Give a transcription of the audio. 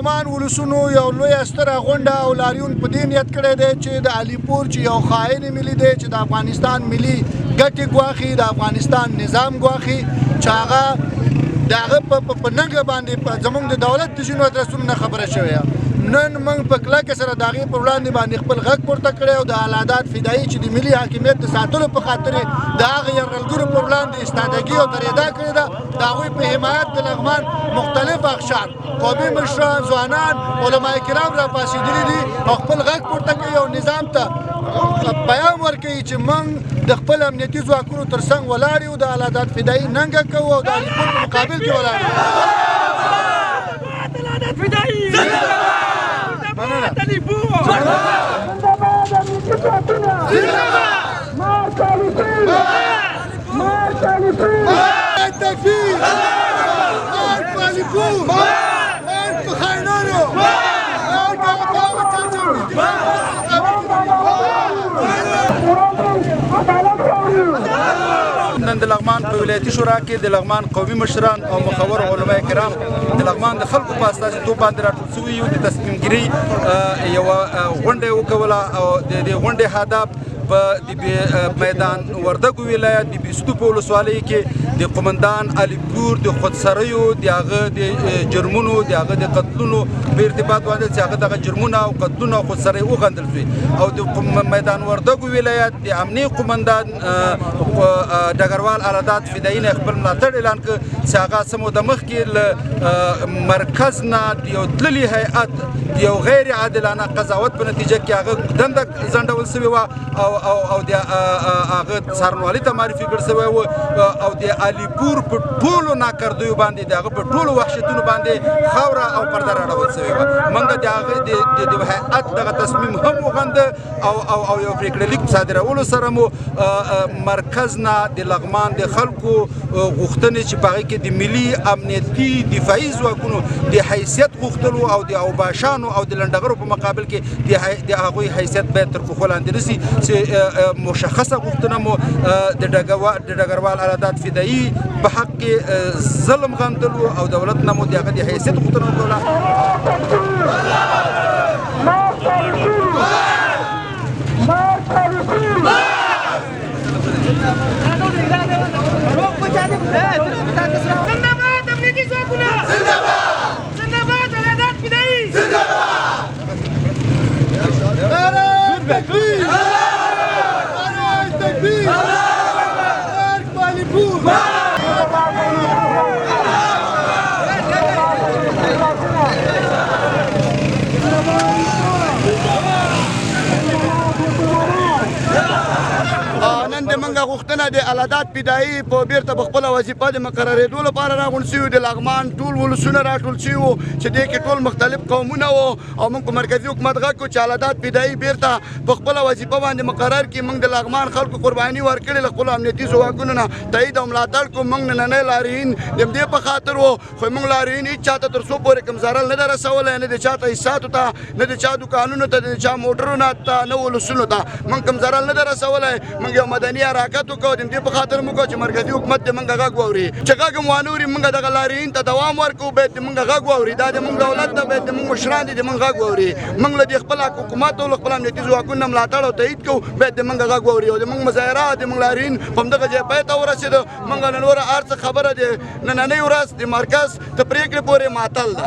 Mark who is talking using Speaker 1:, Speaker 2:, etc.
Speaker 1: لغمان ولسونو یو لویه ستره غونډه او لاریون په دې نیت کړی دی چې د علیپور چې یو خاین ملي دی چې د افغانستان ملي ګټې ګواښي د افغانستان نظام ګواښي چې هغه د هغه په ننګه باندې زموږ د دولت د ځینو ادرسونو نه خبره شوې نن موږ په کلکه سره د هغې پر وړاندې باندې خپل غږ پورته کړی او د العداد فدایي چې د ملي حاکمیت د ساتلو په خاطر د هغه یرغلګرو پر وړاندې استادګي او درېدا کړې ده د هغوی په حمایت د لغمان مختلف اقشار قومي مشران ځوانان علما کرام را پاڅېدلي دي او خپل غږ پورته کوي او نظام ته پیام ورکوي چې موږ د خپل امنیتي ځواکونو تر څنګ ولاړ یو د العداد فدایي ننګه کوو او د علیپور په مقابل کې ولاړ یو نن د لغمان په ولایتي شورا کې د لغمان قومي مشران او مخور علما کرام د لغمان د خلکو په استازیتوب باندې راټول شوي یو د تصمیم ګیرۍ یوه غونډه یې وکوله او د دې غونډې هدف په میدان وردګو ولایت د بیستو په ولسوالۍ کې د قومندان علیپور د خودسریو د هغه د جرمونو د هغه د قتلونو په ارتباط باندې چې هغه دغه جرمونه او قتلونه او خودسرۍ وغندل شوي او د میدان وردګو ولایت د امني قومندان ډګروال العداد فدایي نه خپل ملاتړ اعلان کړ چې هغه څه موده مخکې له مرکز نه د یو تللي هیئت د یو غیر عادلانه قضاوت په نتیجه کې هغه دنده ځنډول شوې وه او د هغه څارنوالي ته معرفي کړل شوی و او د علیپور په ټولو ناکردیو باندې د هغه په ټولو وحشتونو باندې خاوره او پرده راړول شوې وه موږ د هغه د هیئت دغه تصمیم هم وغنده او یو پرېکړه لیک صادرولو سره مو مرکز نه د لغمان د خلکو غوښتنې چې په هغې کې د ملي امنیتي دفاعي ځواکونو د حیثیت غوښتلو او د اوباشانو او د لنډغرو په مقابل کې د هغوی حیثیت باید تر پښو لاندې رسي چې مشخصه غوښتنه مو د ډګروال العداد فدایي په حق کې ظلم غندلو او دولت نه مو د هغه د حیثیت غوښتنه وکړله
Speaker 2: زنده‌باد امنیتي ځواکونه زنده‌باد زنده‌باد العداد فدایي زنده‌باد نعره تکبیر نعره تکبیر علیپور نن د منګه غوښتنه د العداد فدایي په بیرته په خپله وظیفه د مقررېدو لپاره راغونډ شوي د لغمان ټول ولسونه راټول شوي وو چې دې کې ټول مختلف قومونه وو او موږ په مرکزي حکومت غږ کړو چې العداد فدایي بیرته په خپله وظیفه باندې مقرر کړي موږ د لغمان خلکو قرباني ورکړې له خپلو امنیتي ځواکونو نه تایید او ملاتړ کړو موږ نننی لاریون د همدې په خاطر وو خو موږ لاریون هېڅ چاته تر څو پورې کوم ضرر نه ده رسولی نه د چا تاسیساتو ته نه د چا دوکانونو ته د چا موټرونو ته نه ولسونو ته موږ کوم ضرر نه ده رسولی موږ یو مدني حرکت وکړو د همدې په خاطر موږ چې مرکزي حکومت د موږ غږ واوري چې غږ هم وانه اوري موږ دغه لاریون ته دوام ورکړو باید د موږ غږ واوري دا د موږ دولت ده باید د موږ مشران دي د موږ غږ واوري موږ له دې خپل حکومت او له خپل امنیتي ځواکونو نه ملاتړ او تایید کوو باید د موږ غږ واوري او د موږ مظاهره د موږ لاریون په همدغه ځای پای ته ورسېده موږ نن نوره هر څه خبره د نننۍ ورځ د مرکز تر پرېکړې پورې معطل ده